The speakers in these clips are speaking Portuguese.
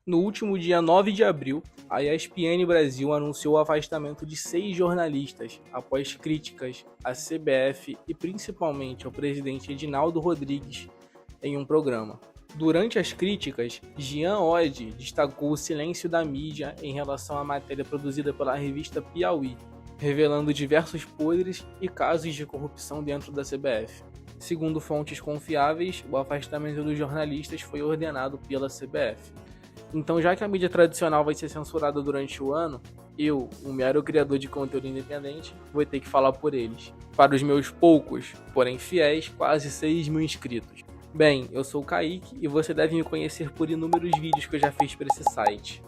No último dia 9 de abril, a ESPN Brasil anunciou o afastamento de 6 jornalistas após críticas à CBF e principalmente ao presidente Edinaldo Rodrigues em um programa. Durante as críticas, Jean Oddi destacou o silêncio da mídia em relação à matéria produzida pela revista Piauí, revelando diversos podres e casos de corrupção dentro da CBF. Segundo fontes confiáveis, o afastamento dos jornalistas foi ordenado pela CBF. Então, já que a mídia tradicional vai ser censurada durante o ano, eu, um mero criador de conteúdo independente, vou ter que falar por eles. Para os meus poucos, porém fiéis, quase 6 mil inscritos. Bem, eu sou o Kaique e você deve me conhecer por inúmeros vídeos que eu já fiz para esse site.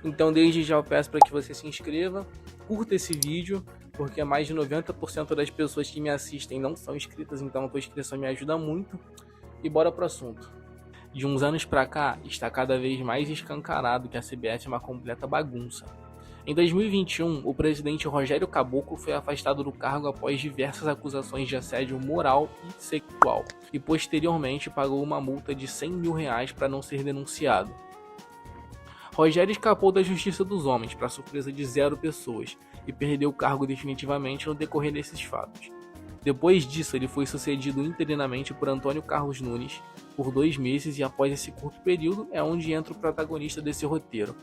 Então, desde já eu peço para que você se inscreva, curta esse vídeo, porque mais de 90% das pessoas que me assistem não são inscritas, então a tua inscrição me ajuda muito. E bora pro assunto. De uns anos pra cá, está cada vez mais escancarado que a CBF é uma completa bagunça. Em 2021, o presidente Rogério Caboclo foi afastado do cargo após diversas acusações de assédio moral e sexual, e posteriormente pagou uma multa de R$100 mil para não ser denunciado. Rogério escapou da Justiça dos Homens, para surpresa de 0 pessoas, e perdeu o cargo definitivamente no decorrer desses fatos. Depois disso, ele foi sucedido interinamente por Antônio Carlos Nunes por 2 meses, e após esse curto período é onde entra o protagonista desse roteiro.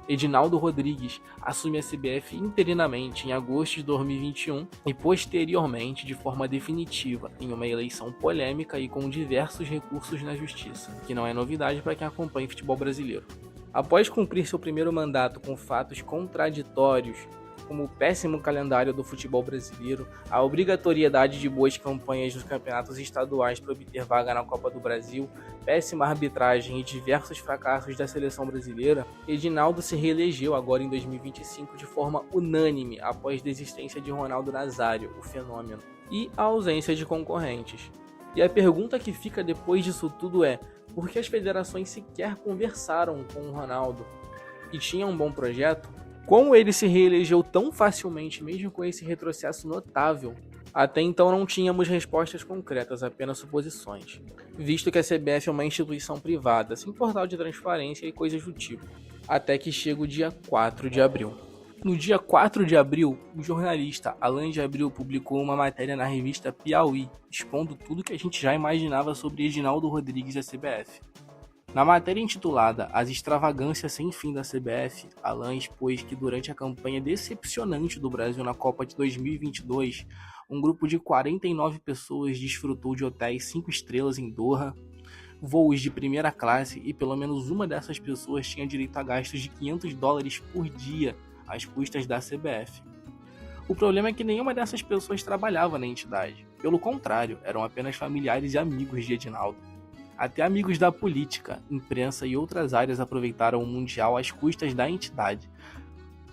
Edinaldo Rodrigues assume a CBF interinamente em agosto de 2021 e posteriormente de forma definitiva em uma eleição polêmica e com diversos recursos na justiça, que não é novidade para quem acompanha o futebol brasileiro. Após cumprir seu primeiro mandato com fatos contraditórios, como o péssimo calendário do futebol brasileiro, a obrigatoriedade de boas campanhas nos campeonatos estaduais para obter vaga na Copa do Brasil, péssima arbitragem e diversos fracassos da seleção brasileira, Edinaldo se reelegeu agora em 2025 de forma unânime após desistência de Ronaldo Nazário, o fenômeno, e a ausência de concorrentes. E a pergunta que fica depois disso tudo é: por que as federações sequer conversaram com o Ronaldo, que tinha um bom projeto? Como ele se reelegeu tão facilmente, mesmo com esse retrocesso notável? Até então não tínhamos respostas concretas, apenas suposições, visto que a CBF é uma instituição privada, sem portal de transparência e coisas do tipo. Até que chega o dia 4 de abril. No dia 4 de abril, o jornalista Alan de Abril publicou uma matéria na revista Piauí, expondo tudo que a gente já imaginava sobre Edinaldo Rodrigues e a CBF. Na matéria intitulada As Extravagâncias Sem Fim da CBF, Alan expôs que durante a campanha decepcionante do Brasil na Copa de 2022, um grupo de 49 pessoas desfrutou de hotéis 5 estrelas em Doha, voos de primeira classe, e pelo menos uma dessas pessoas tinha direito a gastos de $500 por dia às custas da CBF. O problema é que nenhuma dessas pessoas trabalhava na entidade. Pelo contrário, eram apenas familiares e amigos de Edinaldo. Até amigos da política, imprensa e outras áreas aproveitaram o Mundial às custas da entidade,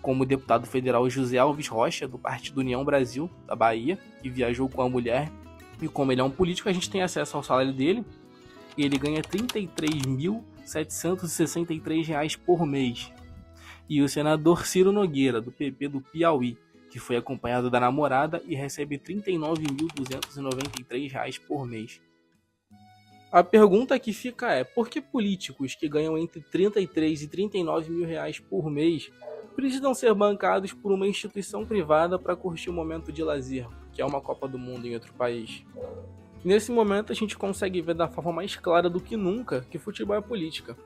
como o deputado federal José Alves Rocha, do Partido União Brasil, da Bahia, que viajou com a mulher, e como ele é um político, a gente tem acesso ao salário dele, e ele ganha R$ 33.763 por mês. E o senador Ciro Nogueira, do PP do Piauí, que foi acompanhado da namorada e recebe R$ 39.293 por mês. A pergunta que fica é: por que políticos que ganham entre 33 e 39 mil reais por mês precisam ser bancados por uma instituição privada para curtir um momento de lazer, que é uma Copa do Mundo em outro país? Nesse momento a gente consegue ver da forma mais clara do que nunca que futebol é política,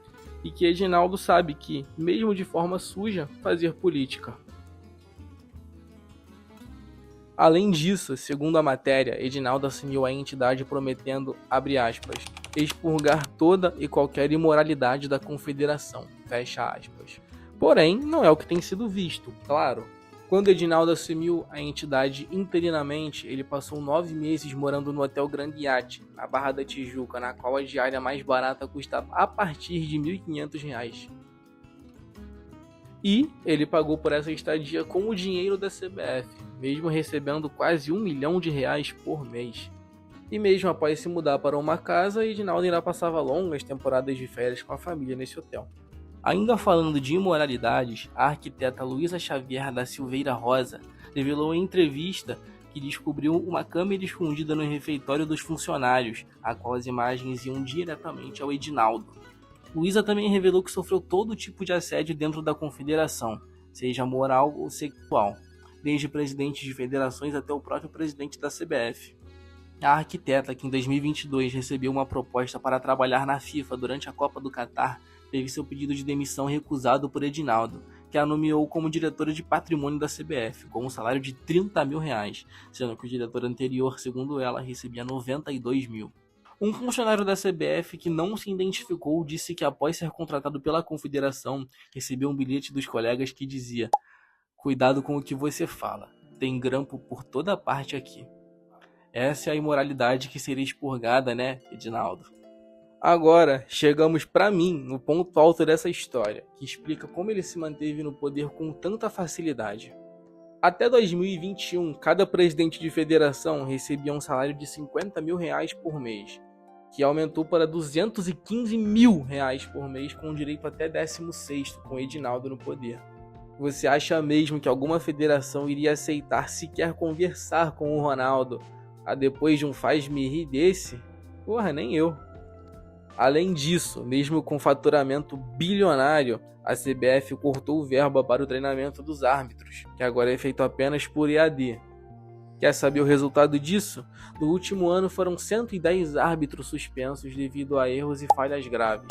e que Edinaldo sabe que, mesmo de forma suja, fazer política. Além disso, segundo a matéria, Edinaldo assumiu a entidade prometendo, abre aspas, expurgar toda e qualquer imoralidade da confederação, fecha aspas. Porém, não é o que tem sido visto, claro. Quando Edinaldo assumiu a entidade interinamente, ele passou 9 meses morando no Hotel Grand Yacht, na Barra da Tijuca, na qual a diária mais barata custava a partir de R$ 1.500. E ele pagou por essa estadia com o dinheiro da CBF, mesmo recebendo quase R$1 milhão por mês. E mesmo após se mudar para uma casa, Edinaldo ainda passava longas temporadas de férias com a família nesse hotel. Ainda falando de imoralidades, a arquiteta Luísa Xavier da Silveira Rosa revelou em entrevista que descobriu uma câmera escondida no refeitório dos funcionários, a qual as imagens iam diretamente ao Edinaldo. Luiza também revelou que sofreu todo tipo de assédio dentro da confederação, seja moral ou sexual, desde presidentes de federações até o próprio presidente da CBF. A arquiteta, que em 2022 recebeu uma proposta para trabalhar na FIFA durante a Copa do Catar, teve seu pedido de demissão recusado por Edinaldo, que a nomeou como diretora de patrimônio da CBF, com um salário de R$30 mil, sendo que o diretor anterior, segundo ela, recebia 92 mil. Um funcionário da CBF que não se identificou disse que após ser contratado pela confederação, recebeu um bilhete dos colegas que dizia: "Cuidado com o que você fala, tem grampo por toda parte aqui." Essa é a imoralidade que seria expurgada, né, Edinaldo? Agora, chegamos para mim no ponto alto dessa história, que explica como ele se manteve no poder com tanta facilidade. Até 2021, cada presidente de federação recebia um salário de R$50 mil por mês, que aumentou para R$215 mil por mês, com direito até 16º, com Edinaldo no poder. Você acha mesmo que alguma federação iria aceitar sequer conversar com o Ronaldo depois de um faz-me rir desse? Porra, nem eu. Além disso, mesmo com faturamento bilionário, a CBF cortou verba para o treinamento dos árbitros, que agora é feito apenas por EAD. Quer saber o resultado disso? No último ano foram 110 árbitros suspensos devido a erros e falhas graves.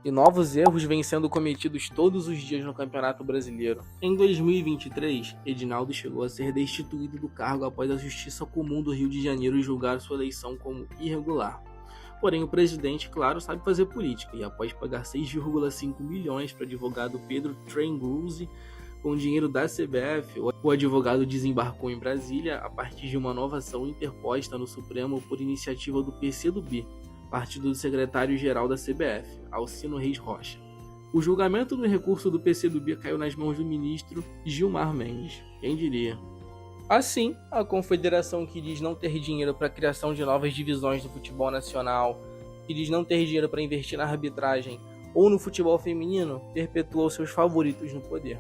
E novos erros vêm sendo cometidos todos os dias no Campeonato Brasileiro. Em 2023, Edinaldo chegou a ser destituído do cargo após a Justiça Comum do Rio de Janeiro julgar sua eleição como irregular. Porém, o presidente, claro, sabe fazer política, e após pagar 6,5 milhões para o advogado Pedro Trengruzzi com dinheiro da CBF, o advogado desembarcou em Brasília a partir de uma nova ação interposta no Supremo por iniciativa do PCdoB, partido do secretário-geral da CBF, Alcino Reis Rocha. O julgamento do recurso do PCdoB caiu nas mãos do ministro Gilmar Mendes, quem diria. Assim, a confederação que diz não ter dinheiro para a criação de novas divisões do futebol nacional, que diz não ter dinheiro para investir na arbitragem ou no futebol feminino, perpetua os seus favoritos no poder.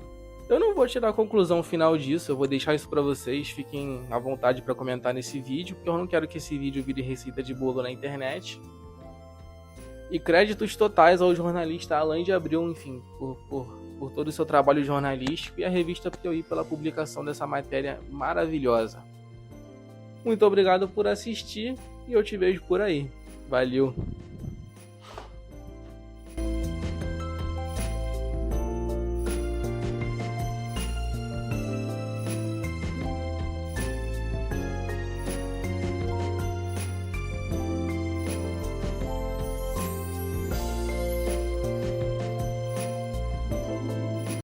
Eu não vou tirar a conclusão final disso, eu vou deixar isso para vocês, fiquem à vontade para comentar nesse vídeo, porque eu não quero que esse vídeo vire receita de bolo na internet. E créditos totais ao jornalista Alain de Abreu, enfim, por todo o seu trabalho jornalístico, e a revista Piauí pela publicação dessa matéria maravilhosa. Muito obrigado por assistir e eu te vejo por aí. Valeu!